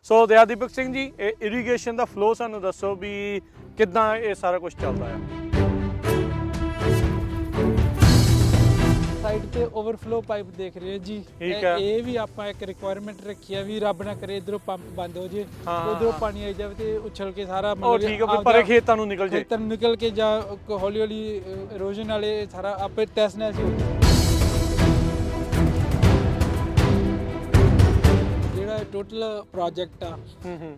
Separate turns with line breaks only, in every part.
ਸੋ ਦयाਦੀਪਕ ਸਿੰਘ ਜੀ, ਇਹ ਇਰੀਗੇਸ਼ਨ ਦਾ ਫਲੋ ਸਾਨੂੰ ਦੱਸੋ ਵੀ ਕਿੱਦਾਂ ਇਹ ਸਾਰਾ ਕੁਝ ਚੱਲਦਾ ਆ।
ਸਾਈਡ ਤੇ ਓਵਰਫਲੋ ਪਾਈਪ ਦੇਖ ਰਹੇ ਹੋ ਜੀ।
ਠੀਕ ਹੈ।
ਇਹ ਵੀ ਆਪਾਂ ਇੱਕ ਰਿਕੁਆਇਰਮੈਂਟ ਰੱਖੀ ਆ ਵੀ ਰੱਬ ਨਾ ਕਰੇ ਇਧਰੋਂ ਪੰਪ ਬੰਦ ਹੋ ਜੇ, ਉਧਰੋਂ ਪਾਣੀ ਆਈ ਜਾਵੇ ਤੇ ਉਛਲ ਕੇ ਸਾਰਾ
ਉਹ ਠੀਕ ਹੈ, ਪਰੇ ਖੇਤਾਂ ਨੂੰ ਨਿਕਲ ਜੇ,
ਖੇਤਾਂ ਨੂੰ ਨਿਕਲ ਕੇ ਜਾਂ ਹੌਲੀ ਹੌਲੀ ਇਰੋਜਨ ਵਾਲੇ ਸਾਰਾ ਆਪੇ ਤਹਿਸ ਨਹਿਸ ਹੋ ਜਾਏ। ਜਿਹੜਾ ਟੋਟਲ ਪ੍ਰੋਜੈਕਟ ਆ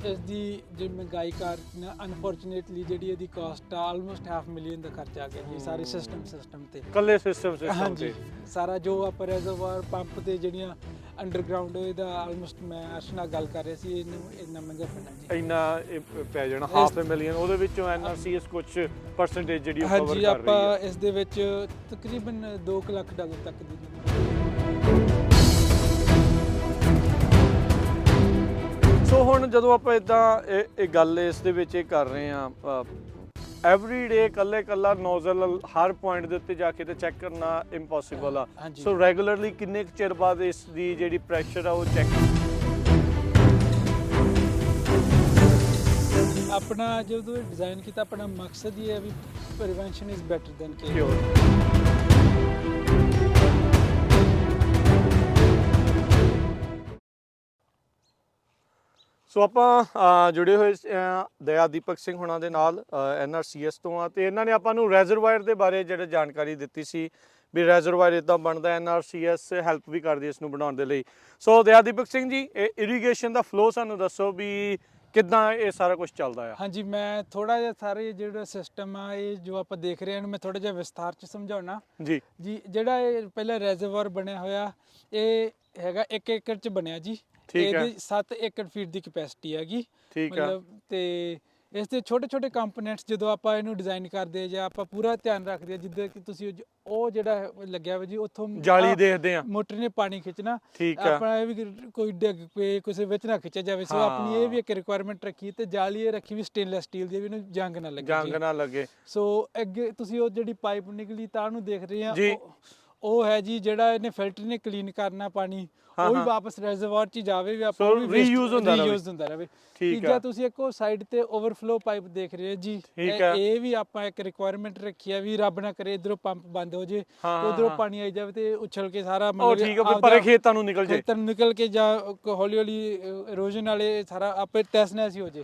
ਇਸ ਦੀ ਜੇ ਮਹਿੰਗਾਈ ਕਾਰਨ ਅਨਫੋਰਚੂਨੇਟਲੀ ਜਿਹੜੀ ਇਹਦੀ ਕਾਸਟ ਆ ਆਲਮੋਸਟ $500,000 ਦਾ ਖਰਚਾ ਆ ਗਿਆ ਜੀ ਸਾਰੇ ਸਿਸਟਮ ਤੇ
ਕੱਲੇ ਸਿਸਟਮ
ਹਾਂਜੀ। ਸਾਰਾ ਜੋ ਆਪਾਂ ਰੈਜ਼ਰਵਾਇਰ ਪੰਪ ਤੇ ਜਿਹੜੀਆਂ ਅੰਡਰਗਰਾਉਂਡ ਇਹਦਾ ਆਲਮੋਸਟ ਮੈਂ ਅਰਸ਼ ਨਾਲ ਗੱਲ ਕਰ ਰਿਹਾ ਸੀ, ਇਹਨੂੰ ਇੰਨਾ ਮਹਿੰਗਾ ਪੈਣਾ ਜੀ,
ਇੰਨਾ ਪੈ ਜਾਣਾ $500,000। ਉਹਦੇ ਵਿੱਚੋਂ NRCS ਕੁਝ ਪਰਸੈਂਟੇਜ ਜਿਹੜੀ ਕਵਰ ਕਰ ਰਹੀ ਹੈ।
ਹਾਂਜੀ, ਆਪਾਂ ਇਸ ਦੇ ਵਿੱਚ ਤਕਰੀਬਨ $2 ਲੱਖ ਤੱਕ ਦੀ
ਸੋ ਹੁਣ ਜਦੋਂ ਆਪਾਂ ਇਦਾਂ ਇਹ ਗੱਲ ਇਸ ਦੇ ਵਿੱਚ ਇਹ ਕਰ ਰਹੇ ਆ ਐਵਰੀ ਡੇ ਕੱਲਾ ਨੋਜ਼ਲ ਹਰ ਪੁਆਇੰਟ ਦੇ ਉੱਤੇ ਜਾ ਕੇ ਤੇ ਚੈੱਕ ਕਰਨਾ ਇੰਪੋਸੀਬਲ ਆ। ਸੋ ਰੈਗੂਲਰਲੀ ਕਿੰਨੇ ਕੁ ਚਿਰ ਬਾਅਦ ਇਸ ਦੀ ਜਿਹੜੀ ਪ੍ਰੈਸ਼ਰ ਆ ਉਹ ਚੈੱਕ
ਆਪਣਾ ਜਦੋਂ ਡਿਜ਼ਾਈਨ ਕੀਤਾ ਆਪਣਾ ਮਕਸਦ ਇਹ ਹੈ ਵੀ prevention is better than cure.
So ਆਪਾਂ ਜੁੜੇ ਹੋਏ ਦयाਦੀਪਕ ਸਿੰਘ ਹੁਣਾਂ ਦੇ ਨਾਲ NRCS ਤੋਂ ਆ ਤੇ ਇਹਨਾਂ ਨੇ ਆਪਾਂ ਨੂੰ ਰੈਜ਼ਰਵਾਇਰ ਦੇ ਬਾਰੇ ਜਿਹੜੇ ਜਾਣਕਾਰੀ ਦਿੱਤੀ ਸੀ ਵੀ ਰੈਜ਼ਰਵਾਇਰ ਇਦਾਂ ਬਣਦਾ, NRCS ਹੈਲਪ ਵੀ ਕਰਦੀ ਇਸ ਨੂੰ ਬਣਾਉਣ ਦੇ ਲਈ। ਸੋ ਦयाਦੀਪਕ ਸਿੰਘ ਜੀ, ਇਹ ਇਰੀਗੇਸ਼ਨ ਦਾ ਫਲੋ ਸਾਨੂੰ ਦੱਸੋ ਵੀ ਕਿੱਦਾਂ ਇਹ ਸਾਰਾ ਕੁਝ ਚੱਲਦਾ ਆ।
ਹਾਂਜੀ, ਮੈਂ ਥੋੜਾ ਜਿਹਾ ਸਾਰੇ ਜਿਹੜਾ ਸਿਸਟਮ ਆ ਇਹ ਜੋ ਆਪਾਂ ਦੇਖ ਰਹੇ ਹਾਂ ਇਹਨੂੰ ਮੈਂ ਥੋੜਾ ਜਿਹਾ ਵਿਸਥਾਰ ਚ ਸਮਝਾਉਣਾ
ਜੀ।
ਜਿਹੜਾ ਇਹ ਪਹਿਲਾਂ ਰੈਜ਼ਰਵਾਇਰ ਬਣਿਆ ਹੋਇਆ ਇਹ ਹੈਗਾ 1 ਏਕੜ ਚ ਬਣਿਆ ਜੀ। ਇਹਦੀ 7 ਏਕੜ ਫੀਟ ਦੀ ਕੈਪੈਸਿਟੀ ਹੈਗੀ ਮਤਲਬ, ਤੇ ਇਸ ਦੇ ਛੋਟੇ ਕੰਪੋਨੈਂਟਸ ਜਦੋਂ ਆਪਾਂ ਇਹਨੂੰ ਡਿਜ਼ਾਈਨ ਕਰਦੇ ਜਾਂ ਆਪਾਂ ਪੂਰਾ ਧਿਆਨ ਰੱਖਦੇ ਆ, ਜਿੱਦਾਂ ਕਿ ਤੁਸੀਂ ਉਹ ਜਿਹੜਾ ਲੱਗਿਆ ਵਾ ਜੀ ਉੱਥੋਂ
ਜਾਲੀ ਦੇਖਦੇ ਆ
ਮੋਟਰ ਨੇ ਪਾਣੀ ਖਿੱਚਣਾ, ਆਪਣਾ ਇਹ ਵੀ ਕੋਈ ਡਿੱਗ ਪਏ ਕਿਸੇ ਵਿੱਚ ਨਾ ਖਿੱਚਿਆ ਜਾਵੇ। ਸੋ ਆਪਣੀ ਇਹ ਵੀ ਇੱਕ ਰਿਕੁਆਇਰਮੈਂਟ ਰੱਖੀ ਤੇ ਜਾਲੀ ਇਹ ਰੱਖੀ ਵੀ ਸਟੇਨਲੈਸ ਸਟੀਲ ਦੀ, ਵੀ ਇਹਨੂੰ ਜੰਗ ਨਾ ਲੱਗੇ। ਸੋ ਅੱਗੇ ਤੁਸੀਂ ਉਹ ਜਿਹੜੀ ਪਾਈਪ ਨਿਕਲੀ ਤਾਂ ਉਹਨੂੰ ਦੇਖ ਰਹੇ ਆ, ਉਹ ਹੈ ਜੀ ਜਿਹੜਾ ਇਹਨੇ ਫਿਲਟਰ ਨੇ ਕਲੀਨ ਕਰਨਾ ਪਾਣੀ, ਉਹ ਵੀ ਵਾਪਸ ਰੈਜ਼ਰਵਾਇਰ 'ਚ ਜਾਵੇ ਵੀ ਆਪਾਂ ਵੀ ਰੀਯੂਜ਼ ਹੁੰਦਾ ਰਹੇ। ਤੀਜਾ ਤੁਸੀਂ ਇੱਕ ਉਹ ਸਾਈਡ ਤੇ ਓਵਰਫਲੋ ਪਾਈਪ ਦੇਖ ਰਹੇ ਹੋ ਜੀ। ਇਹ ਵੀ ਆਪਾਂ ਇੱਕ ਰਿਕੁਆਇਰਮੈਂਟ ਰੱਖੀ ਆ ਵੀ ਰੱਬ ਨਾ ਕਰੇ ਇਧਰੋਂ ਪੰਪ ਬੰਦ ਹੋ ਜੇ, ਉਧਰੋਂ ਪਾਣੀ ਆਈ ਜਾਵੇ ਤੇ ਉਛਲ ਕੇ ਸਾਰਾ
ਪਰੇ ਖੇਤਾਂ ਨੂੰ
ਨਿਕਲ ਕੇ ਜਾਂ ਹੌਲੀ ਹੌਲੀ ਇਰੋਜਨ ਵਾਲੇ ਸਾਰਾ ਆਪੇ ਤਹਿਸ ਨਹਿਸ ਹੋ ਜੇ।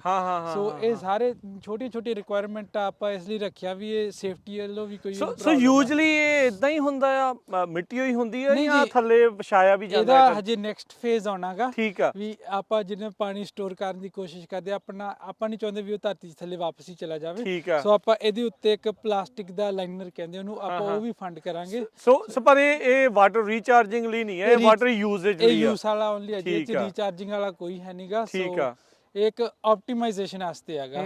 ਸੋ ਇਹ ਸਾਰੇ ਛੋਟੀ ਰਿਕੁਆਇਰਮੈਂਟ ਆਪਾਂ ਇਸ ਲਈ ਰੱਖਿਆ ਵੀ ਇਹ ਸੇਫਟੀ ਵੱਲੋਂ ਵੀ ਕੋਈ।
ਸੋ ਯੂਜੂਅਲੀ ਇਹ ਇਦਾਂ ਹੀ ਹੁੰਦਾ ਆ, ਮਿੱਟੀ ਹੋਈ ਹੁੰਦੀ ਹੈ ਜਾਂ ਥੱਲੇ ਵਿਛਾਇਆ ਵੀ ਜਾਂਦਾ ਹੈ?
ਹਜੇ ਨੈਕਸਟ ਫੇਜ਼ ਆਉਣਾਗਾ।
ਠੀਕ ਆ,
ਵੀ ਆਪਾਂ ਜਿੰਨੇ ਪਾਣੀ ਸਟੋਰ ਕਰਨ ਦੀ ਕੋਸ਼ਿਸ਼ ਕਰਦੇ ਆਪਾਂ ਨਹੀਂ ਚਾਹੁੰਦੇ ਵੀ ਉਹ ਧਰਤੀ ਥੱਲੇ ਵਾਪਸ ਹੀ ਚਲਾ ਜਾਵੇ। ਸੋ ਆਪਾਂ ਇਹਦੇ ਉੱਤੇ ਇੱਕ ਪਲਾਸਟਿਕ ਦਾ ਲਾਈਨਰ ਕਹਿੰਦੇ ਉਹਨੂੰ, ਆਪਾਂ ਉਹ ਵੀ ਫੰਡ ਕਰਾਂਗੇ।
ਸੋ ਪਰ ਇਹ ਵਾਟਰ ਰੀਚਾਰਜਿੰਗ ਲਈ ਨਹੀਂ ਹੈ, ਇਹ ਵਾਟਰ ਯੂਜ਼ੇਜ ਲਈ ਹੈ।
ਇਹ ਯੂਜ਼ ਵਾਲਾ ਓਨਲੀ ਹੈ ਜੀ, ਇਹ ਰੀਚਾਰਜਿੰਗ ਵਾਲਾ ਕੋਈ ਹੈ ਨਹੀਂਗਾ। ਸੋ ਇੱਕ ਆਪਟੀਮਾਈਜ਼ੇਸ਼ਨ ਵਾਸਤੇ ਹੈਗਾ।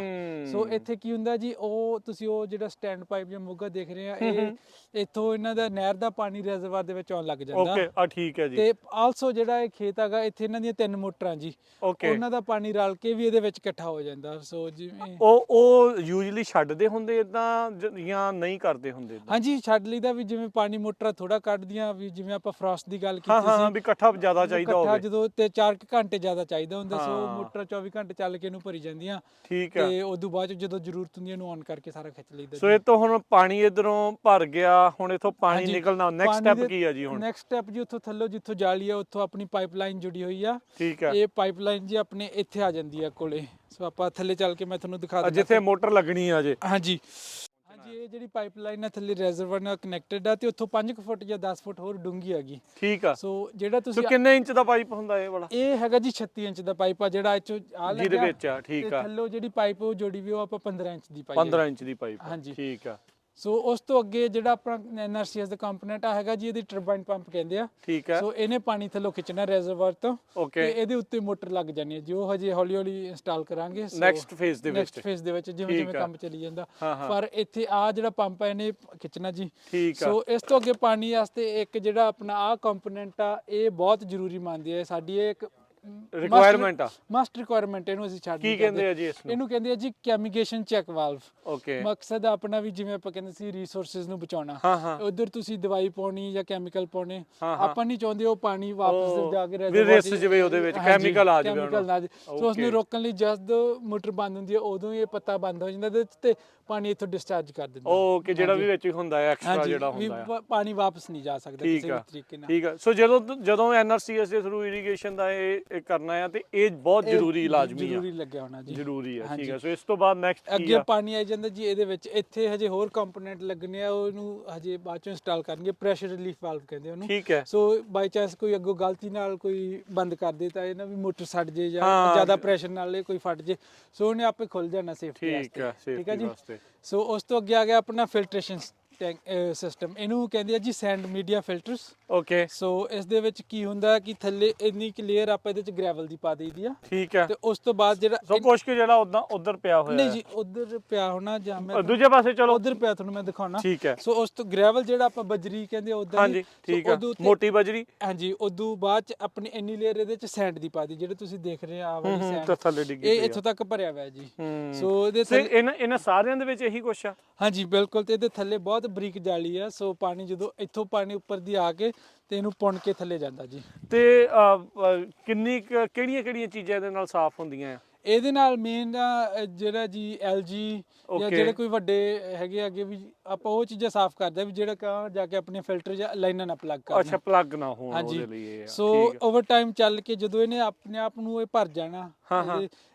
ਸੋ ਇੱਥੇ ਕੀ ਹੁੰਦਾ ਜੀ, ਉਹ ਤੁਸੀਂ ਉਹ ਜਿਹੜਾ ਸਟੈਂਡ ਪਾਈਪ ਜਾਂ ਮੋਗਾ ਦੇਖ ਰਹੇ ਆ, ਇਹ ਇੱਥੋਂ ਇਹਨਾਂ ਦਾ ਨਹਿਰ ਦਾ ਪਾਣੀ ਰੈਜ਼ਰਵਾਇਰ ਦੇ ਵਿੱਚ ਆਉਣ ਲੱਗ ਜਾਂਦਾ।
ਠੀਕ ਹੈ ਜੀ।
ਤੇ ਆਲਸੋ ਜਿਹੜਾ ਇਹ ਖੇਤ ਹੈਗਾ ਇੱਥੇ ਇਹਨਾਂ ਦੀਆਂ 3 ਮੋਟਰਾਂ ਜੀ, ਉਹਨਾਂ ਦਾ ਪਾਣੀ ਰਲ ਕੇ ਵੀ ਇਹਦੇ ਵਿੱਚ ਇਕੱਠਾ ਹੋ ਜਾਂਦਾ। ਸੋ ਜਿਵੇਂ ਉਹ
ਯੂਜੂਅਲੀ ਛੱਡਦੇ ਹੁੰਦੇ ਇਦਾਂ ਜਾਂ ਨਹੀਂ ਕਰਦੇ ਹੁੰਦੇ?
ਹਾਂਜੀ, ਛੱਡ ਲਈਦਾ ਵੀ ਜਿਵੇਂ ਪਾਣੀ ਮੋਟਰਾਂ ਥੋੜਾ ਕੱਢਦੀਆਂ, ਵੀ ਜਿਵੇਂ ਆਪਾਂ ਫਰੋਸਟ ਦੀ ਗੱਲ ਕੀਤੀ ਸੀ
ਵੀ ਇਕੱਠਾ ਜ਼ਿਆਦਾ ਚਾਹੀਦਾ ਹੋਵੇ,
ਜਦੋਂ ਤੇ 4 ਘੰਟੇ ਜ਼ਿਆਦਾ ਚਾਹੀਦਾ ਹੁੰਦਾ। ਸੋ ਮੋਟਰ 24 ਘੰਟੇ ਚੱਲ ਕੇ ਇਹਨੂੰ ਭਰੀ ਜਾਂਦੀਆਂ।
ਠੀਕ ਹੈ।
ਤੇ ਉਦੋਂ ਬਾਅਦ ਜਦੋਂ ਜ਼ਰੂਰਤ ਹੁੰਦੀ ਹੈ ਇਹਨੂੰ ਔਨ ਕਰਕੇ ਸਾਰਾ ਖਿੱਚ ਲਈਦਾ।
ਸੋ ਇਹ ਤੋਂ ਹੁਣ ਪਾਣੀ ਇਧਰੋਂ ਭਰ ਗਿਆ, ਹੁਣ ਇਥੋਂ ਪਾਣੀ ਨਿਕਲਣਾ, ਨੈਕਸਟ ਸਟੈਪ ਕੀ ਹੈ ਜੀ? ਹੁਣ
ਨੈਕਸਟ ਸਟੈਪ ਜੀ ਉੱਥੋਂ ਥੱਲੋਂ ਜਿੱਥੋਂ ਜਾਲੀ ਆ ਉੱਥੋਂ ਆਪਣੀ ਪਾਈਪਲਾਈਨ ਜੁੜੀ ਹੋਈ ਆ।
ਠੀਕ ਹੈ।
ਇਹ ਪਾਈਪਲਾਈਨ ਜੀ ਆਪਣੇ ਇੱਥੇ ਆ ਜਾਂਦੀ ਆ ਕੋਲੇ। ਸੋ ਆਪਾਂ ਥੱਲੇ ਚੱਲ ਕੇ ਮੈਂ ਤੁਹਾਨੂੰ ਦਿਖਾ ਦਿੰਦਾ
ਜਿੱਥੇ ਮੋਟਰ ਲੱਗਣੀ ਆ ਜੇ।
ਹਾਂਜੀ, ਇਹ ਜਿਹੜੀ ਪਾਈਪਲਾਈਨ ਹੈ ਥੱਲੇ ਰੈਜ਼ਰਵਾਇਰ ਨਾਲ ਕਨੈਕਟਡ ਆ ਤੇ ਉੱਥੋਂ 5 ਫੁੱਟ ਜਾਂ 10 ਫੁੱਟ ਹੋਰ ਡੂੰਘੀ ਹੈਗੀ।
ਠੀਕ ਆ।
ਸੋ ਜਿਹੜਾ ਤੁਸੀਂ
ਕਿੰਨੇ ਇੰਚ ਦਾ ਪਾਈਪ ਹੁੰਦਾ ਇਹ ਵਾਲਾ?
ਇਹ ਹੈਗਾ ਜੀ 36 ਇੰਚ ਦਾ ਪਾਈਪ ਆ ਜਿਹੜਾ ਇੱਥੋਂ ਆ ਲੱਗਿਆ
ਜਿਹਦੇ ਵਿੱਚ ਆ। ਠੀਕ ਆ।
ਥੱਲੋਂ ਜਿਹੜੀ ਪਾਈਪ ਉਹ ਜੋੜੀ ਵੀ ਉਹ ਆਪਾਂ 15 ਇੰਚ ਦੀ ਪਾਈਪ।
15 ਇੰਚ ਦੀ ਪਾਈਪ।
ਹਾਂਜੀ,
ਠੀਕ ਆ।
ਸੋ ਉਸ ਤੋਂ ਅੱਗੇ ਜਿਹੜਾ ਆਪਣਾ NRCS ਦਾ ਕੰਪੋਨੈਂਟ ਆ ਹੈਗਾ ਜੀ, ਇਹਦੀ ਟਰਬਾਈਨ ਪੰਪ ਕਹਿੰਦੇ ਆ।
ਠੀਕ ਹੈ।
ਸੋ ਇਹਨੇ ਪਾਣੀ ਥੱਲੋਂ ਖਿੱਚਣਾ ਰੈਜ਼ਰਵਾਇਰ ਤੋਂ ਤੇ ਇਹਦੇ ਉੱਤੇ ਮੋਟਰ ਲੱਗ ਜਾਣੀ ਹੈ, ਜੋ ਹਜੇ ਹੌਲੀ ਹੌਲੀ ਇੰਸਟਾਲ ਕਰਾਂਗੇ
ਨੈਕਸਟ ਫੇਜ਼ ਦੇ ਵਿੱਚ
ਜਿਵੇਂ ਕੰਮ ਚੱਲੀ ਜਾਂਦਾ। ਪਰ ਇੱਥੇ ਆ ਜਿਹੜਾ ਪੰਪ ਹੈ ਇਹਨੇ ਖਿੱਚਣਾ ਜੀ।
ਠੀਕ ਆ।
ਸੋ ਇਸ ਤੋਂ ਅੱਗੇ ਪਾਣੀ ਵਾਸਤੇ ਇੱਕ ਜਿਹੜਾ ਆਪਣਾ ਆ ਕੰਪੋਨੈਂਟ ਆ ਇਹ ਬਹੁਤ ਜ਼ਰੂਰੀ ਮੰਨਦੀ ਹੈ ਸਾਡੀ। ਇਹ ਇੱਕ
ਰਿਕੁਆਇਰਮੈਂਟ ਆ,
ਮਸਟ ਰਿਕੁਆਇਰਮੈਂਟ ਇਹਨੂੰ ਅਸੀਂ ਛੱਡ
ਕੀ ਕਹਿੰਦੇ ਆ ਜੀ ਇਸ ਨੂੰ?
ਇਹਨੂੰ ਕਹਿੰਦੇ ਆ ਜੀ ਕੈਮੀਗੇਸ਼ਨ ਚੈੱਕ ਵਾਲਵ।
ਓਕੇ,
ਮਕਸਦ ਆਪਣਾ ਵੀ ਜਿਵੇਂ ਆਪਾਂ ਕਹਿੰਦੇ ਸੀ ਰਿਸੋਰਸਸ ਨੂੰ ਬਚਾਉਣਾ,
ਹਾਂ ਹਾਂ
ਉਧਰ ਤੁਸੀਂ ਦਵਾਈ ਪਾਉਣੀ ਜਾਂ ਕੈਮੀਕਲ ਪਾਉਣੇ,
ਹਾਂ, ਹਾਂ।
ਆਪਾਂ ਨਹੀਂ ਚਾਹੁੰਦੇ ਉਹ ਪਾਣੀ ਵਾਪਸ ਜਾ ਕੇ
ਵੀ ਰਿਸ ਜਵੇ ਉਹਦੇ ਵਿੱਚ ਕੈਮੀਕਲ ਆ ਜਾਵੇ
ਕੈਮੀਕਲ ਨਾ ਸੋ ਉਸ ਨੂੰ ਰੋਕਣ ਲਈ ਜਦ ਮੋਟਰ ਬੰਦ ਹੁੰਦੀ ਹੈ ਉਦੋਂ ਹੀ ਇਹ ਪੱਤਾ ਬੰਦ ਹੋ ਜਾਂਦਾ ਤੇ ਪਾਣੀ ਇੱਥੋਂ ਡਿਸਚਾਰਜ ਕਰ ਦਿੰਦਾ।
ਓਕੇ, ਜਿਹੜਾ ਵੀ ਵਿੱਚ ਹੁੰਦਾ ਹੈ ਐਕਸਟਰਾ ਜਿਹੜਾ ਹੁੰਦਾ ਹੈ,
ਪਾਣੀ ਵਾਪਸ ਨਹੀਂ ਜਾ ਸਕਦਾ ਕਿਸੇ ਵੀ ਤਰੀਕੇ ਨਾਲ।
ਠੀਕ ਆ। ਸੋ ਜਦੋਂ NRCS ਦੇ ਥਰੂ ਇਰੀਗੇਸ਼ਨ ਦਾ ਇਹ ਕਰਨਾ ਹੈ ਤੇ ਇਹ ਬਹੁਤ ਜ਼ਰੂਰੀ ਲਾਜ਼ਮੀ ਆ,
ਜ਼ਰੂਰੀ ਲੱਗਿਆ ਹੋਣਾ ਜੀ,
ਜ਼ਰੂਰੀ ਹੈ। ਠੀਕ ਹੈ, ਸੋ ਇਸ ਤੋਂ ਬਾਅਦ ਨੈਕਸਟ
ਅੱਗੇ ਪਾਣੀ ਆ ਜਾਂਦਾ ਜੀ ਇਹਦੇ ਵਿੱਚ। ਇੱਥੇ ਹਜੇ ਹੋਰ ਕੰਪੋਨੈਂਟ ਲੱਗਣੇ ਆ, ਉਹਨੂੰ ਹਜੇ ਬਾਅਦ ਚੋਂ ਇੰਸਟਾਲ ਕਰਨਗੇ, ਪ੍ਰੈਸ਼ਰ ਰਿਲੀਫ ਵਾਲਵ ਕਹਿੰਦੇ ਉਹਨੂੰ।
ਠੀਕ ਹੈ।
ਸੋ ਬਾਈ ਚਾਂਸ ਕੋਈ ਅੱਗੋਂ ਗਲਤੀ ਨਾਲ ਕੋਈ ਬੰਦ ਕਰ ਦੇ ਤਾਂ ਇਹਨਾਂ ਵੀ ਮੋਟਰ ਸੜ ਜੇ ਜਾਂ ਜ਼ਿਆਦਾ ਪ੍ਰੈਸ਼ਰ ਨਾਲ ਇਹ ਕੋਈ ਫਟ ਜੇ, ਸੋ ਉਹਨੇ ਆਪੇ ਖੁੱਲ ਜਾਣਾ ਸੇਫਟੀ ਵਾਸਤੇ। ਠੀਕ ਹੈ ਜੀ। ਸੋ ਉਸ ਤੋਂ ਅੱਗੇ ਆ ਗਿਆ ਆਪਣਾ ਫਿਲਟਰੇਸ਼ਨ ਟੈਂਕ ਸਿਸਟਮ, ਇਹਨੂੰ ਕਹਿੰਦੇ ਆ ਜੀ ਸੈਂਡ ਮੀਡੀਆ ਫਿਲਟਰਸ।
ਓਕੇ,
ਸੋ ਇਸ ਦੇ ਵਿੱਚ ਕੀ ਹੁੰਦਾ ਕਿ ਥੱਲੇ ਇੰਨੀ ਕਿ ਲੇਅਰ ਆਪਾਂ ਇਹਦੇ ਚ ਗ੍ਰੈਵਲ ਦੀ ਪਾ ਦੇਈਦੀ ਆ।
ਠੀਕ ਹੈ।
ਤੇ ਉਸ ਤੋਂ ਬਾਅਦ ਜਿਹੜਾ
ਸੋ ਕੁਛ ਕਿ ਜਿਹੜਾ ਉਧਰ ਪਿਆ ਹੋਇਆ
ਨਹੀਂ ਜੀ ਉਧਰ ਪਿਆ ਹੋਣਾ ਜਾਂ ਮੈਂ
ਦੂਜੇ ਪਾਸੇ, ਚਲੋ
ਉਧਰ ਪਿਆ ਤੁਹਾਨੂੰ ਮੈਂ ਦਿਖਾਉਣਾ।
ਠੀਕ ਹੈ।
ਸੋ ਉਸ ਤੋਂ ਗ੍ਰੈਵਲ ਜਿਹੜਾ ਆਪਾਂ ਬਜਰੀ ਕਹਿੰਦੇ ਉਦਾਂ
ਹਾਂਜੀ, ਠੀਕ ਹੈ, ਮੋਟੀ ਬਜਰੀ।
ਹਾਂਜੀ, ਉਦੋਂ ਬਾਅਦ ਚ ਆਪਣੀ ਇੰਨੀ ਲੇਅਰ ਇਹਦੇ ਚ ਸੈਂਡ ਦੀ ਪਾ ਦੀ, ਜਿਹੜੇ ਤੁਸੀਂ ਦੇਖ ਰਹੇ ਆ ਵਾਲੀ ਸੈਂਡ
ਥੱਲੇ ਡਿੱਗੀ
ਇਹ ਇੱਥੋਂ ਤੱਕ ਭਰਿਆ ਹੋਇਆ ਜੀ। ਸੋ ਇਹਦੇ
ਇਹਨਾਂ ਸਾਰਿਆਂ ਦੇ ਵਿੱਚ ਇਹੀ ਕੁਛ ਆ।
ਹਾਂਜੀ ਬਿਲਕੁਲ, ਤੇ ਇਹਦੇ ਥੱਲੇ ਬਹੁਤ ਬਰੀਕ ਜਾਲੀ ਆ। ਸੋ ਪਾਣੀ ਜਦੋਂ ਇੱਥੋਂ ਪਾਣੀ ਉੱਪਰ ਦੀ ਆ ਕੇ ਤੇ ਇਹਨੂੰ ਪੁਣ ਕੇ ਥੱਲੇ ਜਾਂਦਾ ਜੀ।
ਤੇ ਕਿਹੜੀਆਂ ਚੀਜ਼ਾਂ ਇਹਦੇ ਨਾਲ ਸਾਫ਼ ਹੁੰਦੀਆਂ ਆ?
ਇਹਦੇ ਨਾਲ ਮੇਨ ਜਿਹੜਾ ਜੀ LG ਜਾਂ ਜਿਹੜੇ ਕੋਈ ਵੱਡੇ ਹੈਗੇ ਅੱਗੇ ਵੀ ਆਪਾਂ ਉਹ ਚੀਜ਼ਾਂ ਸਾਫ਼ ਕਰਦੇ ਵੀ ਜਿਹੜਾ ਕਾ ਜਾ ਕੇ ਆਪਣੇ ਫਿਲਟਰ ਜਾਂ ਲਾਈਨਾਂ ਨਾਲ ਪਲੱਗ ਕਰਨਾ।
ਅੱਛਾ, ਪਲੱਗ ਨਾ ਹੋਣ ਉਹਦੇ ਲਈ ਇਹ।
ਸੋ ਓਵਰ ਟਾਈਮ ਚੱਲ ਕੇ ਜਦੋਂ ਇਹਨੇ ਆਪਣੇ ਆਪ ਨੂੰ ਇਹ ਭਰ ਜਾਣਾ,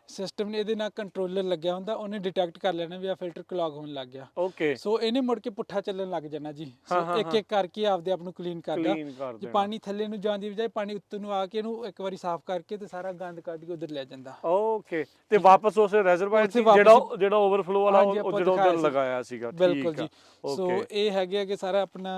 ਸਿਸਟਮ ਨੇ ਇਹਦੇ ਨਾਲ ਕੰਟਰੋਲਰ ਲੱਗਿਆ ਹੁੰਦਾ, ਉਹਨੇ ਡਿਟੈਕਟ ਕਰ ਲੈਣਾ ਵੀ ਆ ਫਿਲਟਰ ਕਲੌਗ ਹੋਣ ਲੱਗ ਗਿਆ।
ਓਕੇ,
ਸੋ ਇਹਨੇ ਮੁੜ ਕੇ ਪੁੱਠਾ ਚੱਲਣ ਲੱਗ ਜਾਣਾ ਜੀ। ਸੋ ਇੱਕ ਇੱਕ ਕਰਕੇ ਆਪਦੇ ਆਪ ਨੂੰ ਕਲੀਨ ਕਰਦਾ ਕਿ ਪਾਣੀ ਥੱਲੇ ਨੂੰ ਜਾਣ ਦੀ ਬਜਾਏ ਪਾਣੀ ਉੱਤੇ ਨੂੰ ਆ ਕੇ ਇਹਨੂੰ ਇੱਕ ਵਾਰੀ ਸਾਫ਼ ਕਰਕੇ ਤੇ ਸਾਰਾ ਗੰਦ ਕੱਢ ਕੇ ਉਧਰ ਲੈ ਜਾਂਦਾ।
ਓਕੇ, ਤੇ ਵਾਪਸ ਉਸ ਰੈਜ਼ਰਵਾਇਰ ਜਿਹੜਾ ਓਵਰਫਲੋ ਵਾਲਾ ਉਹ ਜਿਹੜਾ ਉਧਰ ਲਗਾਇਆ ਸੀਗਾ।
ਬਿਲਕੁਲ ਜੀ। ਸੋ ਇਹ ਹੈਗੇ ਕਿ ਸਾਰਾ ਆਪਣਾ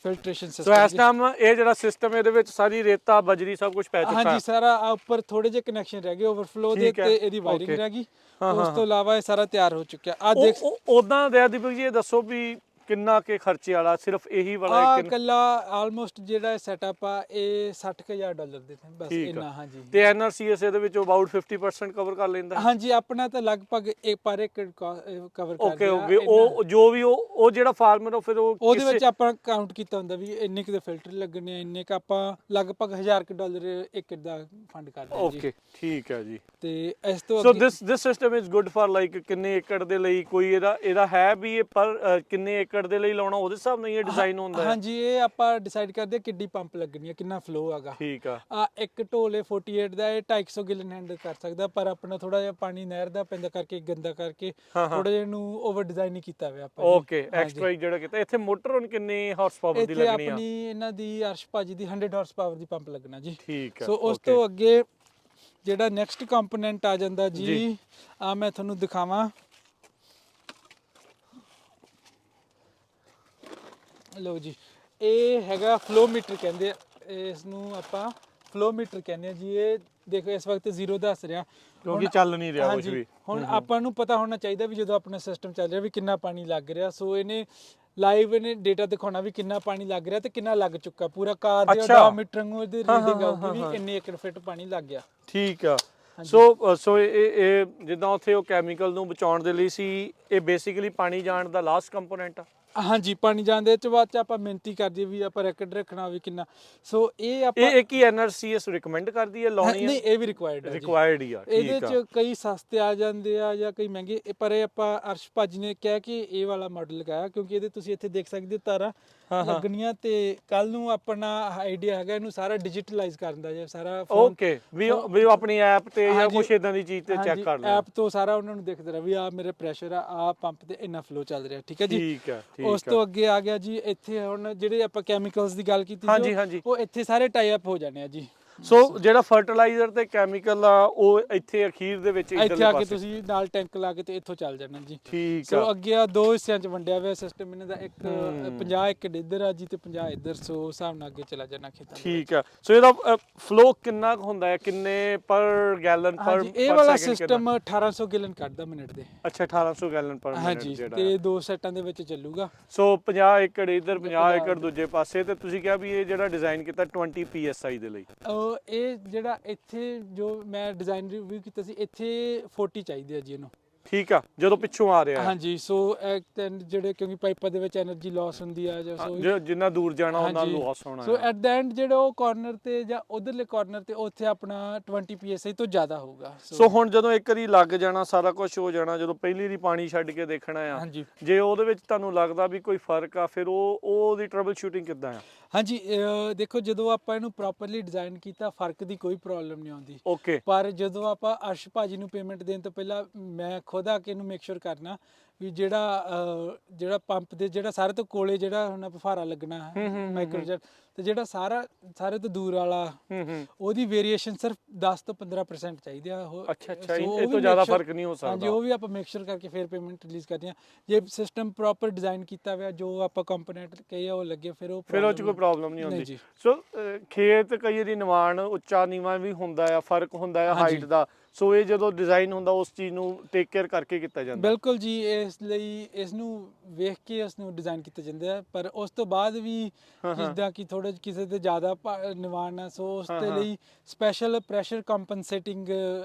ਫਿਲਟਰੇਸ਼ਨ ਸਿਸਟਮ।
ਸੋ ਇਸ ਟਾਈਮ ਇਹ ਜਿਹੜਾ ਸਿਸਟਮ ਇਹਦੇ ਵਿੱਚ ਸਾਰੀ ਰੇਤਾ ਬਜਰੀ ਸਭ ਕੁਝ ਪੈ ਚੁੱਕਾ।
ਹਾਂਜੀ, ਸਾਰਾ ਉੱਪਰ ਥੋੜੇ ਜਿਹੇ ਕਨੈਕਸ਼ਨ ਰਹਿ ਗਏ ਓਵਰਫਲੋ ਦੇ ਤੇ ਇਹਦੀ ਵਾਇਰਿੰਗ ਰਹਿ ਗਈ। ਉਸ ਤੋਂ ਇਲਾਵਾ ਇਹ ਸਾਰਾ ਤਿਆਰ ਹੋ ਚੁੱਕਿਆ। ਆ ਦੇਖ
ਉਦਾਂ ਦੀਪਕ ਜੀ ਇਹ ਦੱਸੋ ਵੀ ਕਿੰਨਾ ਕੇ ਖਰਚੇ ਵਾਲਾ ਸਿਰਫ ਇਹੀ ਵਾਲਾ
ਇਕੱਲਾ ਆਲਮੋਸਟ ਜਿਹੜਾ ਸੈਟਅਪ ਆ ਇਹ $60,000 ਦੇ ਬਸ ਇੰਨਾ। ਹਾਂਜੀ,
ਤੇ NRCS ਇਹਦੇ ਵਿੱਚ ਅਬਾਊਟ 50% ਕਵਰ ਕਰ ਲੈਂਦਾ।
ਹਾਂਜੀ, ਆਪਣਾ ਤਾਂ ਲਗਭਗ ਪਰ ਏਕੜ ਕਵਰ
ਕਰਦਾ। ਓਕੇ, ਉਹ ਜੋ ਵੀ ਉਹ ਜਿਹੜਾ ਫਾਰਮਰ ਉਹ ਫਿਰ
ਉਹਦੇ ਵਿੱਚ ਆਪਾਂ ਕਾਊਂਟ ਕੀਤਾ ਹੁੰਦਾ ਵੀ ਇੰਨੇ ਕੁ ਦੇ ਫਿਲਟਰ ਲੱਗਣੇ, ਇੰਨੇ ਕ ਆਪਾਂ ਲਗਭਗ $1,000 ਏਕੜ ਦਾ ਫੰਡ ਕਰਦੇ ਹਾਂ ਜੀ।
ਓਕੇ, ਠੀਕ ਹੈ ਜੀ।
ਤੇ ਇਸ ਤੋਂ
so this system is good for like ਕਿੰਨੇ ਏਕੜ ਦੇ ਲਈ ਕੋਈ ਇਹਦਾ ਹੈ ਵੀ ਇਹ ਪਰ ਕਿੰਨੇ ਦੇ ਲਈ ਲਾਉਣਾ ਉਹਦੇ ਹਿਸਾਬ ਨਾਲ ਇਹ ਡਿਜ਼ਾਈਨ ਹੁੰਦਾ ਹੈ।
ਹਾਂਜੀ, ਇਹ ਆਪਾਂ ਡਿਸਾਈਡ ਕਰਦੇ ਕਿੱਡੀ ਪੰਪ ਲੱਗਣੀ ਹੈ, ਕਿੰਨਾ ਫਲੋ ਹੈਗਾ।
ਠੀਕ ਆ।
ਇੱਕ ਢੋਲੇ 48 ਦਾ ਇਹ 250 ਗੈਲਨ ਹੈਂਡਲ ਕਰ ਸਕਦਾ, ਪਰ ਆਪਣਾ ਥੋੜਾ ਜਿਹਾ ਪਾਣੀ ਨਹਿਰ ਦਾ ਪੈਂਦਾ ਕਰਕੇ ਗੰਦਾ ਕਰਕੇ ਥੋੜਾ ਜਿਹਾ ਇਹਨੂੰ ਓਵਰ ਡਿਜ਼ਾਈਨ ਨਹੀਂ ਕੀਤਾ ਹੋਇਆ ਆਪਾਂ।
ਓਕੇ, ਐਕਸਟਰਾ ਜਿਹੜਾ ਕੀਤਾ। ਇੱਥੇ ਮੋਟਰ ਹੁਣ ਕਿੰਨੇ ਹਾਰਸ ਪਾਵਰ ਦੀ ਲੱਗਣੀ ਆ?
ਇੱਥੇ ਆਪਣੀ ਇਹਨਾਂ ਦੀ ਅਰਸ਼ ਭਾਜੀ ਦੀ 100 ਹਾਰਸ ਪਾਵਰ ਦੀ ਪੰਪ ਲੱਗਣਾ ਜੀ।
ਠੀਕ ਆ।
ਸੋ ਉਸ ਤੋਂ ਅੱਗੇ ਜਿਹੜਾ ਨੈਕਸਟ ਕੰਪੋਨੈਂਟ ਆ ਜਾਂਦਾ ਜੀ, ਆ ਮੈਂ ਤੁਹਾਨੂੰ ਦਿਖਾਵਾਂ। ਲਓ ਜੀ, ਇਹ ਹੈਗਾ ਫਲੋ ਮੀਟਰ ਕਹਿੰਦੇ ਆ ਇਸ ਨੂੰ, ਆਪਾਂ ਫਲੋ ਮੀਟਰ ਕਹਿੰਦੇ ਆ ਜੀ। ਇਹ ਦੇਖੋ ਇਸ ਵਕਤ 0 ਦੱਸ ਰਿਹਾ
ਕਿਉਂਕਿ ਚੱਲ ਨਹੀਂ ਰਿਹਾ ਕੁਝ ਵੀ।
ਹੁਣ ਆਪਾਂ ਨੂੰ ਪਤਾ ਹੋਣਾ ਚਾਹੀਦਾ ਵੀ ਜਦੋਂ ਆਪਣਾ ਸਿਸਟਮ ਚੱਲ ਰਿਹਾ ਵੀ ਕਿੰਨਾ ਪਾਣੀ ਲੱਗ ਰਿਹਾ। ਸੋ ਇਹਨੇ ਲਾਈਵ ਇਹਨੇ ਡੇਟਾ ਦਿਖਾਉਣਾ ਵੀ ਕਿੰਨਾ ਪਾਣੀ ਲੱਗ ਰਿਹਾ ਤੇ ਕਿੰਨਾ ਲੱਗ ਚੁੱਕਾ। ਪੂਰਾ ਕਾਰ ਦੇ ਓਡੋਮੀਟਰ ਨੂੰ ਇਹਦੀ ਰੀਡਿੰਗ ਆਊਗੀ ਵੀ ਇੰਨੇ ਏਕੜ ਫਿੱਟ ਪਾਣੀ ਲੱਗ ਗਿਆ।
ਠੀਕ ਆ। ਸੋ ਇਹ ਜਿੱਦਾਂ ਉੱਥੇ ਉਹ ਕੈਮੀਕਲ ਨੂੰ ਬਚਾਉਣ ਦੇ ਲਈ ਸੀ, ਇਹ ਬੇਸਿਕਲੀ ਪਾਣੀ ਜਾਣ ਦਾ ਲਾਸਟ ਕੰਪੋਨੈਂਟ ਆ।
ਹਾਂਜੀ, ਪਾਣੀ ਜਾਂਦੇ ਚ ਬਾਅਦ ਚ ਆਪਾਂ ਮਿਹਨਤੀ ਕਰਦੇ ਵੀ ਆਪਾਂ ਰੈਕਡ ਰੱਖਣਾ ਹੋਵੇ ਕਿੰਨਾ। ਸੋ ਇਹ ਆਪਾਂ
ਇਹ ਕੀ NRCS ਰਿਕਮੈਂਡ ਕਰਦੀ ਹੈ ਲਾਉਣੀ ਹੈ?
ਨਹੀਂ, ਇਹ ਵੀ ਰਿਕੁਆਇਰਡ
ਹੀ ਆ।
ਇਹਦੇ ਚ ਕਈ ਸਸਤੇ ਆ ਜਾਂਦੇ ਆ ਜਾਂ ਕਈ ਮਹਿੰਗੇ, ਪਰ ਇਹ ਆਪਾਂ ਅਰਸ਼ ਭਾਜੀ ਨੇ ਕਿਹਾ ਕਿ ਇਹ ਵਾਲਾ ਮਾਡਲ ਲਗਾਇਆ ਕਿਉਂਕਿ ਇਹਦੇ ਤੁਸੀਂ ਇੱਥੇ ਦੇਖ ਸਕਦੇ ਹੋ ਤਾਰਾਂ ਲੱਗਣੀਆਂ ਤੇ ਕੱਲ ਨੂੰ ਆਪਣਾ ਆਈਡੀਆ ਹੈਗਾ ਇਹਨੂੰ ਸਾਰਾ ਡਿਜੀਟਲਾਈਜ਼ ਕਰਨ ਦਾ ਜੇ ਸਾਰਾ।
ਓਕੇ, ਵੀ ਆਪਣੀ ਐਪ ਤੇ ਜਾਂ ਕੁਝ ਇਦਾਂ ਦੀ ਚੀਜ਼ ਤੇ ਚੈੱਕ ਕਰ ਲੈ।
ਐਪ ਤੋਂ ਸਾਰਾ ਉਹਨਾਂ ਨੂੰ ਦਿਖਦਾ ਰਿਹਾ ਵੀ ਆ ਮੇਰੇ ਪ੍ਰੈਸ਼ਰ ਆ ਪੰਪ ਤੇ ਇੰਨਾ ਫਲੋ ਚੱਲ ਰਿਹਾ। ਠੀਕ ਹੈ ਜੀ।
ਠੀਕ ਹੈ।
ਉਸ ਤੋਂ ਅੱਗੇ ਆ ਗਿਆ ਜੀ, ਇੱਥੇ ਹੁਣ ਜਿਹੜੇ ਆਪਾਂ ਕੈਮੀਕਲਸ ਦੀ ਗੱਲ ਕੀਤੀ ਉਹ ਇੱਥੇ ਸਾਰੇ ਟਾਈ ਅਪ ਹੋ ਜਾਣੇ ਆ ਜੀ।
ਸੋ ਜਿਹੜਾ ਫਰਟੀਲਾਈਜ਼ਰ ਤੇ ਕੈਮੀਕਲ ਆ ਉਹ ਇੱਥੇ ਅਖੀਰ ਦੇ ਵਿੱਚ
ਇੱਥੇ ਆ ਕੇ ਤੁਸੀਂ ਨਾਲ ਟੈਂਕ ਲਾ ਕੇ ਤੇ ਇੱਥੋਂ ਚੱਲ ਜਾਣਾ ਜੀ।
ਠੀਕ ਆ।
ਸੋ ਅੱਗੇ ਆ 2 ਹਿੱਸਿਆਂ 'ਚ ਵੰਡਿਆ ਹੋਇਆ ਸਿਸਟਮ ਇਹਨਾਂ ਦਾ, ਇੱਕ 50 ਏਕੜ ਇੱਧਰ ਆ ਜੀ ਤੇ 50 ਇੱਧਰ। ਸੋ ਹਿਸਾਬ ਨਾਲ ਅੱਗੇ ਚਲਾ ਜਾਣਾ ਖੇਤਾਂ।
ਠੀਕ ਆ। ਸੋ ਇਹਦਾ ਫਲੋ ਕਿੰਨਾ ਹੁੰਦਾ ਹੈ, ਕਿੰਨੇ ਪਰ ਗੈਲਨ ਪਰ?
ਇਹ ਵਾਲਾ ਸਿਸਟਮ 1800 ਗੈਲਨ ਕੱਢਦਾ ਮਿੰਟ ਦੇ।
ਅੱਛਾ, 1800 ਗੈਲਨ ਪਰ ਮਿੰਟ
ਜਿਹੜਾ ਤੇ 2 ਸੈਟਾਂ ਦੇ ਵਿੱਚ ਚੱਲੂਗਾ।
ਸੋ 50 ਏਕੜ ਇੱਧਰ 50 ਏਕੜ ਦੂਜੇ ਪਾਸੇ। ਤੇ ਤੁਸੀਂ ਕਿਹਾ ਵੀ ਇਹ ਜਿਹੜਾ ਡਿਜ਼ਾਈਨ ਕੀਤਾ 20 PSI ਦੇ ਲਈ।
ਇਹ ਜਿਹੜਾ ਇੱਥੇ ਜੋ ਮੈਂ ਡਿਜ਼ਾਈਨ ਰਿਵਿਊ ਕੀਤਾ ਸੀ, ਇੱਥੇ 40 ਚਾਹੀਦੇ ਆ ਜੀ ਇਹਨੂੰ।
ਠੀਕ ਆ, ਜਦੋਂ ਪਿੱਛੋਂ ਆ ਰਿਹਾ
ਹਾਂਜੀ। ਸੋ ਜਿਹੜੇ ਕਿਉਂਕਿ ਪਾਈਪਾਂ ਦੇ ਵਿੱਚ એનર્ਜੀ ਲਾਸ ਹੁੰਦੀ ਆ ਜਾਂ
ਜਿੰਨਾ ਦੂਰ ਜਾਣਾ ਉਹਨਾਂ ਲਾਸ ਹੋਣਾ।
ਸੋ ਐਟ ਦ ਐਂਡ ਜਿਹੜਾ ਉਹ ਕਾਰਨਰ ਤੇ ਜਾਂ ਉਧਰਲੇ ਕਾਰਨਰ ਤੇ ਉੱਥੇ ਆਪਣਾ 20 PSI ਤੋਂ ਜ਼ਿਆਦਾ ਹੋਊਗਾ।
ਸੋ ਹੁਣ ਜਦੋਂ ਇੱਕ ਵਾਰੀ ਲੱਗ ਜਾਣਾ, ਸਾਰਾ ਕੁਝ ਹੋ ਜਾਣਾ, ਜਦੋਂ ਪਹਿਲੀ ਵਾਰੀ ਪਾਣੀ ਛੱਡ ਕੇ ਦੇਖਣਾ ਆ, ਜੇ ਉਹਦੇ ਵਿੱਚ ਤੁਹਾਨੂੰ ਲੱਗਦਾ ਵੀ ਕੋਈ ਫਰਕ ਆ, ਫਿਰ ਉਹਦੀ ਟਰਬਲ ਸ਼ੂਟਿੰਗ ਕਿੱਦਾਂ ਆ?
ਹਾਂਜੀ, ਦੇਖੋ ਜਦੋਂ ਆਪਾਂ ਇਹਨੂੰ ਪ੍ਰੋਪਰਲੀ ਡਿਜ਼ਾਈਨ ਕੀਤਾ, ਫਰਕ ਦੀ ਕੋਈ ਪ੍ਰੋਬਲਮ ਨਹੀਂ ਆਉਂਦੀ।
ਓਕੇ।
ਪਰ ਜਦੋਂ ਆਪਾਂ ਅਰਸ਼ ਭਾਜੀ ਨੂੰ ਪੇਮੈਂਟ ਦੇਣ ਤੋਂ ਪਹਿਲਾਂ ਮੈਂ ਖੁਦ ਆ ਕੇ ਇਹਨੂੰ ਮੇਕ ਸ਼ੋਰ ਕਰਨਾ ਵੀ ਜਿਹੜਾ ਪੰਪ ਦੇ ਜਿਹੜਾ ਸਾਰੇ ਤੋਂ ਕੋਲੇ ਜਿਹੜਾ ਹੁਣ ਫੁਹਾਰਾ ਲੱਗਣਾ ਮਾਈਕਰੋਜੈਟ ਤੇ ਜਿਹੜਾ ਸਾਰੇ ਤੋਂ ਦੂਰ ਵਾਲਾ ਉਹਦੀ ਵੇਰੀਏਸ਼ਨ ਸਿਰਫ 10 ਤੋਂ 15% ਚਾਹੀਦੀ ਆ।
ਅੱਛਾ, ਇਹ ਤੋਂ ਜ਼ਿਆਦਾ ਫਰਕ ਨਹੀਂ ਹੋ ਸਕਦਾ।
ਹਾਂਜੀ, ਉਹ ਵੀ ਆਪਾਂ ਮੇਕ ਸ਼ੋਰ ਕਰਕੇ ਫਿਰ ਪੇਮੈਂਟ ਰਿਲੀਜ਼ ਕਰਦੇ ਹਾਂ। ਜੇ ਸਿਸਟਮ ਪ੍ਰੋਪਰ ਡਿਜ਼ਾਈਨ ਕੀਤਾ ਹੋਇਆ, ਜੋ ਆਪਾਂ ਕੰਪੋਨੈਂਟ ਕਹੇ ਉਹ ਲੱਗੇ, ਫਿਰ ਉਹ 'ਚ ਕੋਈ
ਪ੍ਰੋਬਲਮ ਨਹੀਂ ਹੁੰਦੀ। ਸੋ ਖੇਤ ਕਈ ਵਾਰੀ ਨਿਵਾਣ ਉੱਚਾ ਨੀਵਾਂ ਵੀ ਹੁੰਦਾ ਆ, ਫਰਕ ਹੁੰਦਾ ਆ ਹਾਈਟ ਦਾ। ਸੋ ਇਹ ਜਦੋਂ ਡਿਜ਼ਾਈਨ ਹੁੰਦਾ ਉਸ ਚੀਜ਼ ਨੂੰ ਟੇਕ ਕੇਅਰ ਕਰਕੇ ਕੀਤਾ ਜਾਂਦਾ।
ਬਿਲਕੁਲ ਜੀ, ਇਸ ਲਈ ਇਸ ਨੂੰ ਵੇਖ ਕੇ ਇਸ ਨੂੰ ਡਿਜ਼ਾਈਨ ਕੀਤਾ ਜਾਂਦਾ। ਪਰ ਉਸ ਤੋਂ ਬਾਅਦ ਵੀ ਜਿੱਦਾਂ ਕਿ ਥੋੜਾ ਕਿਸੇ ਤੇ ਜ਼ਿਆਦਾ ਨਿਵਾਣ ਆ, ਸੋ ਉਸ ਦੇ ਲਈ ਸਪੈਸ਼ਲ ਪ੍ਰੈਸ਼ਰ ਕੰਪਨਸੇਟਿੰਗ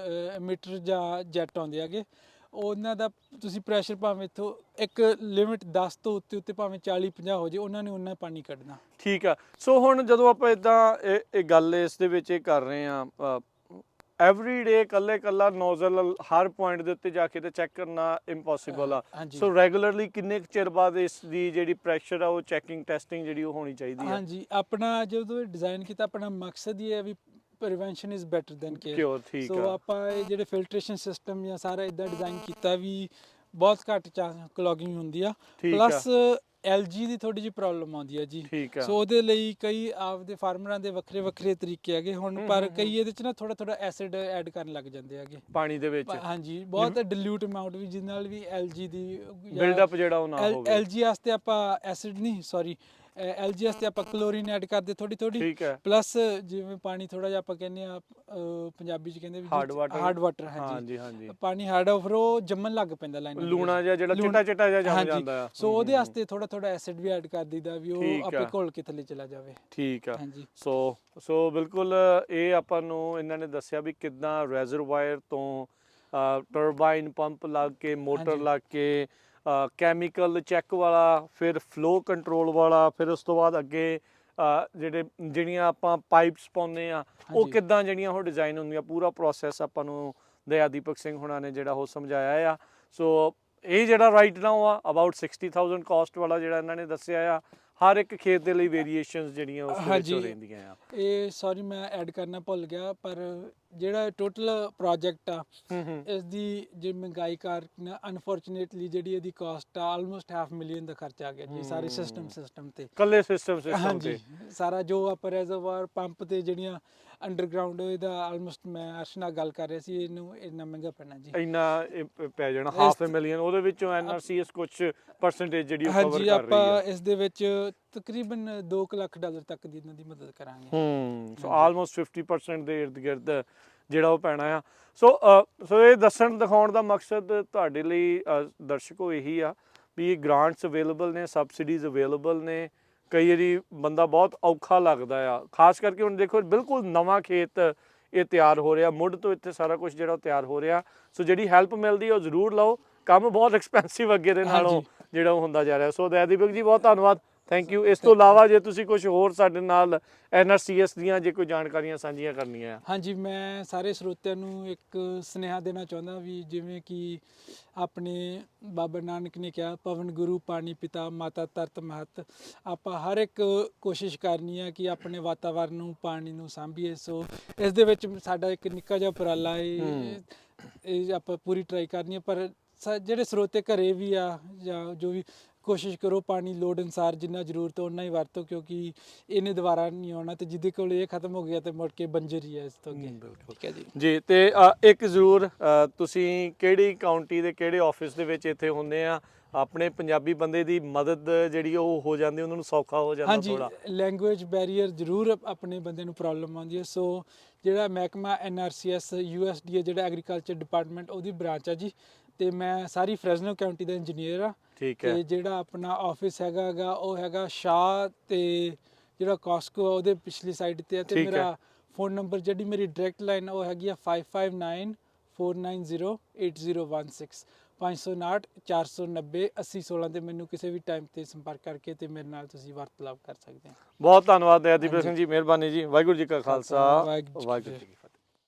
ਐਮੀਟਰ ਜਾਂ ਜੈਟ ਆਉਂਦੇ ਹੈਗੇ। ਉਹਨਾਂ ਦਾ ਤੁਸੀਂ ਪ੍ਰੈਸ਼ਰ ਭਾਵੇਂ ਇੱਥੋਂ ਇੱਕ ਲਿਮਿਟ 10 ਤੋਂ ਉੱਤੇ ਭਾਵੇਂ 40-50 ਹੋ ਜੇ, ਉਹਨਾਂ ਨੇ ਉਹਨਾਂ ਪਾਣੀ ਕੱਢਣਾ।
ਠੀਕ ਆ। ਸੋ ਹੁਣ ਜਦੋਂ ਆਪਾਂ ਇਦਾਂ ਇਹ ਗੱਲ ਇਸ ਦੇ ਵਿੱਚ ਇਹ ਕਰ ਰਹੇ ਆ, ਐਵਰੀ ਡੇ ਕੱਲਾ ਨੋਜ਼ਲ ਹਰ ਪੁਆਇੰਟ ਦੇ ਉੱਤੇ ਜਾ ਕੇ ਤੇ ਚੈੱਕ ਕਰਨਾ ਇੰਪੋਸੀਬਲ ਆ। ਸੋ ਰੈਗੂਲਰਲੀ ਕਿੰਨੇ ਚਿਰ ਬਾਅਦ ਇਸ ਦੀ ਜਿਹੜੀ ਪ੍ਰੈਸ਼ਰ ਆ ਉਹ ਚੈਕਿੰਗ ਟੈਸਟਿੰਗ ਜਿਹੜੀ ਉਹ ਹੋਣੀ ਚਾਹੀਦੀ ਹੈ?
ਹਾਂਜੀ, ਆਪਣਾ ਜਦੋਂ ਡਿਜ਼ਾਈਨ ਕੀਤਾ, ਆਪਣਾ ਮਕਸਦ ਇਹ ਹੈ ਵੀ prevention is better than care.
ਠੀਕ ਆ।
ਸੋ ਆਪਾਂ ਇਹ ਜਿਹੜੇ ਫਿਲਟਰੇਸ਼ਨ ਸਿਸਟਮ ਜਾਂ ਸਾਰਾ ਇਦਾਂ ਡਿਜ਼ਾਈਨ ਕੀਤਾ ਵੀ ਬਹੁਤ ਘੱਟ ਕਲੌਗਿੰਗ ਹੁੰਦੀ ਆ। ਪਲੱਸ LG ਦੀ ਥੋੜੀ ਜਿਹੀ ਪ੍ਰੋਬਲਮ ਆਉਂਦੀ ਹੈ ਜੀ। ਸੋ ਉਹਦੇ ਲਈ ਕਈ ਆਪਦੇ ਫਾਰਮਰਾਂ ਦੇ ਵੱਖਰੇ ਤਰੀਕੇ ਹੈਗੇ ਹੁਣ, ਪਰ ਕਈ ਇਹਦੇ ਚ ਨਾ ਥੋੜਾ ਐਸਿਡ ਐਡ ਕਰਨ ਲੱਗ ਜਾਂਦੇ ਹੈਗੇ ਪਾਣੀ ਦੇ ਵਿੱਚ। ਹਾਂਜੀ, ਬਹੁਤ ਡਿਲੂਟ ਅਮਾਉਂਟ ਵੀ, ਜਿਸ ਨਾਲ ਵੀ LG ਦੀ
ਬਿਲਡਅਪ ਜਿਹੜਾ ਉਹ ਨਾ ਹੋਵੇ।
LG ਵਾਸਤੇ ਆਪਾਂ ਐਸਿਡ ਨਹੀਂ, ਸੌਰੀ, LG ਵਾਸਤੇ ਆਪਾਂ ਕਲੋਰੀਨ ਐਡ ਕਰਦੇ ਥੋੜੀ ਪਲੱਸ ਜਿਵੇਂ ਪਾਣੀ ਥੋੜਾ ਜਿਹਾ ਆਪਾਂ ਕਹਿੰਦੇ ਆ ਪੰਜਾਬੀ ਚ ਕਹਿੰਦੇ ਵੀ ਹਾਰਡ ਵਾਟਰ। ਹਾਂਜੀ, ਪਾਣੀ ਹਾਰਡ ਆ, ਫਿਰ ਉਹ ਜੰਮਣ ਲੱਗ ਪੈਂਦਾ ਲਾਈਨ
ਲੂਣਾ ਜਿਹਾ ਜਿਹੜਾ ਚਿੱਟਾ ਜਿਹਾ ਜੰਮ ਜਾਂਦਾ ਆ।
ਸੋ ਉਹਦੇ ਵਾਸਤੇ ਥੋੜਾ ਐਸਿਡ ਵੀ ਐਡ ਕਰ ਦਈਦਾ ਵੀ ਉਹ ਆਪੇ ਘੁਲ ਕੇ ਥੱਲੇ ਚਲਾ ਜਾਵੇ।
ਠੀਕ ਆ। ਸੋ ਬਿਲਕੁਲ ਇਹ ਆਪਾਂ ਨੂੰ ਇਹਨਾਂ ਨੇ ਦੱਸਿਆ ਵੀ ਕਿੱਦਾਂ ਰੈਜ਼ਰਵਾਇਰ ਤੋਂ ਟਰਬਾਈਨ ਪੰਪ ਲੱਗ ਕੇ ਮੋਟਰ ਲੱਗ ਕੇ ਕੈਮੀਕਲ ਚੈੱਕ ਵਾਲਾ, ਫਿਰ ਫਲੋ ਕੰਟਰੋਲ ਵਾਲਾ, ਫਿਰ ਉਸ ਤੋਂ ਬਾਅਦ ਅੱਗੇ ਜਿਹੜੀਆਂ ਆਪਾਂ ਪਾਈਪਸ ਪਾਉਂਦੇ ਆ ਉਹ ਕਿੱਦਾਂ ਜਿਹੜੀਆਂ ਉਹ ਡਿਜ਼ਾਈਨ ਹੁੰਦੀਆਂ, ਪੂਰਾ ਪ੍ਰੋਸੈਸ ਆਪਾਂ ਨੂੰ ਦਇਆ ਦੀਪਕ ਸਿੰਘ ਹੁਣਾਂ ਨੇ ਜਿਹੜਾ ਉਹ ਸਮਝਾਇਆ ਆ। ਸੋ ਇਹ ਜਿਹੜਾ ਰਾਈਟ ਨਾਓ ਆ ਅਬਾਊਟ 60,000 ਕਾਸਟ ਵਾਲਾ ਜਿਹੜਾ ਇਹਨਾਂ ਨੇ ਦੱਸਿਆ ਆ, ਹਰ ਇੱਕ ਖੇਤ ਦੇ ਲਈ ਵੇਰੀਏਸ਼ਨਸ ਜਿਹੜੀਆਂ ਉਸ ਦੇ ਵਿੱਚ ਰਹਿੰਦੀਆਂ ਆ। ਇਹ
ਸੌਰੀ ਮੈਂ ਐਡ ਕਰਨਾ ਭੁੱਲ ਗਿਆ, ਪਰ ਜਿਹੜਾ ਟੋਟਲ ਪ੍ਰੋਜੈਕਟ ਆ ਇਸ ਦੀ ਜੇ ਮਹਿੰਗਾਈ ਕਾਰਨ ਅਨਫੋਰਚੂਨੇਟਲੀ ਜਿਹੜੀ ਇਹਦੀ ਕਾਸਟ ਆ ਆਲਮੋਸਟ $500,000 ਦਾ ਖਰਚਾ ਆ ਗਿਆ ਜੀ ਸਾਰੇ ਸਿਸਟਮ ਤੇ,
ਕੱਲੇ ਸਿਸਟਮ ਤੇ
ਸਾਰਾ ਜੋ ਆਪਾਂ ਰੈਜ਼ਰਵਾਇਰ ਪੰਪ ਤੇ ਜਿਹੜੀਆਂ ਅੰਡਰਗਰਾਉਂਡ, ਇਹਦਾ ਆਲਮੋਸਟ ਮੈਂ ਅਰਸ਼ ਨਾਲ ਗੱਲ ਕਰ ਰਿਹਾ ਸੀ, ਇਹਨੂੰ ਇੰਨਾ ਮਹਿੰਗਾ ਪੈਣਾ ਜੀ,
ਇੰਨਾ ਪੈ ਜਾਣਾ $500,000। ਉਹਦੇ ਵਿੱਚੋਂ NRCS ਕੁਝ ਪਰਸੈਂਟੇਜ ਜਿਹੜੀ ਉਹ ਕਵਰ ਕਰ ਰਹੀ ਹੈ।
ਆਪਾਂ ਇਸ ਦੇ ਵਿੱਚ ਤਕਰੀਬਨ $2 ਲੱਖ ਤੱਕ ਦੀ ਇਹਨਾਂ ਦੀ ਮਦਦ ਕਰਾਂਗੇ।
ਸੋ ਆਲਮੋਸਟ 50% ਦੇ ਇਰਦ ਗਿਰਦ ਜਿਹੜਾ ਉਹ ਪੈਣਾ ਆ। ਸੋ ਇਹ ਦੱਸਣ ਦਿਖਾਉਣ ਦਾ ਮਕਸਦ ਤੁਹਾਡੇ ਲਈ ਦਰਸ਼ਕੋ ਇਹੀ ਆ ਵੀ ਗ੍ਰਾਂਟਸ ਅਵੇਲੇਬਲ ਨੇ, ਸਬਸਿਡੀਜ਼ ਅਵੇਲੇਬਲ ਨੇ। ਕਈ ਵਾਰੀ ਬੰਦਾ ਬਹੁਤ ਔਖਾ ਲੱਗਦਾ ਆ, ਖਾਸ ਕਰਕੇ ਹੁਣ ਦੇਖੋ ਬਿਲਕੁਲ ਨਵਾਂ ਖੇਤ ਇਹ ਤਿਆਰ ਹੋ ਰਿਹਾ, ਮੁੱਢ ਤੋਂ ਇੱਥੇ ਸਾਰਾ ਕੁਝ ਜਿਹੜਾ ਉਹ ਤਿਆਰ ਹੋ ਰਿਹਾ। ਸੋ ਜਿਹੜੀ ਹੈਲਪ ਮਿਲਦੀ ਉਹ ਜ਼ਰੂਰ ਲਓ, ਕੰਮ ਬਹੁਤ ਐਕਸਪੈਂਸਿਵ ਅੱਗੇ ਦੇ ਨਾਲੋਂ ਜਿਹੜਾ ਉਹ ਹੁੰਦਾ ਜਾ ਰਿਹਾ। ਸੋ ਦਇਆ ਦੀਪਕ ਜੀ ਬਹੁਤ ਧੰਨਵਾਦ, ਥੈਂਕ ਯੂ। ਇਸ ਤੋਂ ਇਲਾਵਾ ਜੇ ਤੁਸੀਂ ਕੁਝ ਹੋਰ ਸਾਡੇ ਨਾਲ NRCS ਦੀਆਂ ਜੇ ਕੋਈ ਜਾਣਕਾਰੀਆਂ ਸਾਂਝੀਆਂ ਕਰਨੀਆਂ? ਹਾਂਜੀ,
ਮੈਂ ਸਾਰੇ ਸਰੋਤਿਆਂ ਨੂੰ ਇੱਕ ਸੁਨੇਹਾ ਦੇਣਾ ਚਾਹੁੰਦਾ ਵੀ ਜਿਵੇਂ ਕਿ ਆਪਣੇ ਬਾਬਾ ਨਾਨਕ ਨੇ ਕਿਹਾ, ਪਵਨ ਗੁਰੂ ਪਾਣੀ ਪਿਤਾ ਮਾਤਾ ਧਰਤ ਮਹਤ, ਆਪਾਂ ਹਰ ਇੱਕ ਕੋਸ਼ਿਸ਼ ਕਰਨੀ ਹੈ ਕਿ ਆਪਣੇ ਵਾਤਾਵਰਨ ਨੂੰ, ਪਾਣੀ ਨੂੰ ਸਾਂਭੀਏ। ਸੋ ਇਸ ਦੇ ਵਿੱਚ ਸਾਡਾ ਇੱਕ ਨਿੱਕਾ ਜਿਹਾ ਉਪਰਾਲਾ ਇਹ ਆਪਾਂ ਪੂਰੀ ਟਰਾਈ ਕਰਨੀ ਹੈ। ਪਰ ਜਿਹੜੇ ਸਰੋਤੇ ਘਰੇ ਵੀ ਆ ਜਾਂ ਜੋ ਵੀ, ਕੋਸ਼ਿਸ਼ ਕਰੋ ਪਾਣੀ ਲੋੜ ਅਨੁਸਾਰ ਜਿੰਨਾ ਜ਼ਰੂਰਤ ਓਨਾ ਹੀ ਵਰਤੋ, ਕਿਉਂਕਿ ਇਹਨੇ ਦੁਬਾਰਾ ਨਹੀਂ ਆਉਣਾ ਤੇ ਜਿਹਦੇ ਕੋਲ ਇਹ ਖਤਮ ਹੋ ਗਿਆ ਤੇ ਮੁੜ ਕੇ ਬੰਜਰ ਹੀ ਹੈ ਇਸ ਤੋਂ ਅੱਗੇ। ਠੀਕ ਹੈ
ਜੀ। ਤੇ ਇੱਕ ਜ਼ਰੂਰ, ਤੁਸੀਂ ਕਿਹੜੀ ਕਾਉਂਟੀ ਦੇ ਕਿਹੜੇ ਆਫਿਸ ਦੇ ਵਿੱਚ ਇੱਥੇ ਹੁੰਦੇ ਆ? ਆਪਣੇ ਪੰਜਾਬੀ ਬੰਦੇ ਦੀ ਮਦਦ ਜਿਹੜੀ ਉਹ ਹੋ ਜਾਂਦੀ, ਉਹਨਾਂ ਨੂੰ ਸੌਖਾ ਹੋ ਜਾਂਦਾ ਥੋੜਾ।
ਲੈਂਗੁਏਜ ਬੈਰੀਅਰ ਜ਼ਰੂਰ ਆਪਣੇ ਬੰਦੇ ਨੂੰ ਪ੍ਰੋਬਲਮ ਆਉਂਦੀ ਹੈ। ਸੋ ਜਿਹੜਾ ਮਹਿਕਮਾ NRCS USDA ਜਿਹੜਾ ਐਗਰੀਕਲਚਰ ਡਿਪਾਰਟਮੈਂਟ ਉਹਦੀ ਬ੍ਰਾਂਚ ਆ ਜੀ, ਤੇ ਮੈਂ ਸਾਰੀ ਫਰੈਜ਼ਨੋ ਕਾਉਂਟੀ ਦਾ ਇੰਜੀਨੀਅਰ ਆ।
ਠੀਕ ਹੈ।
ਤੇ ਜਿਹੜਾ ਆਪਣਾ ਆਫਿਸ ਹੈਗਾ ਉਹ ਹੈਗਾ ਸ਼ਾਹ ਤੇ ਜਿਹੜਾ ਕਾਸਕੋ ਉਹਦੇ ਪਿਛਲੀ ਸਾਈਡ ਤੇ ਆ, ਤੇ ਮੇਰਾ ਫੋਨ ਨੰਬਰ ਜਿਹੜੀ ਮੇਰੀ ਡਾਇਰੈਕਟ ਲਾਈਨ ਉਹ ਹੈਗੀ ਆ 5594908016 559 490 8016 ਤੇ ਮੈਨੂੰ ਕਿਸੇ ਵੀ ਟਾਈਮ ਤੇ ਸੰਪਰਕ ਕਰਕੇ ਤੇ ਮੇਰੇ ਨਾਲ ਤੁਸੀਂ ਵਾਰਤਾਲਾਪ ਕਰ ਸਕਦੇ ਹੋ।
ਬਹੁਤ ਧੰਨਵਾਦ ਦਇਆਦੀਪ ਸਿੰਘ ਜੀ, ਮਿਹਰਬਾਨੀ ਜੀ। ਵਾਹਿਗੁਰੂ ਜੀ ਕਾ ਖਾਲਸਾ,
ਵਾਹਿਗੁਰੂ ਜੀ ਕੀ
ਵਾਹਿਗੁਰੂ ਜੀ ਕੀ ਫਤਿਹ।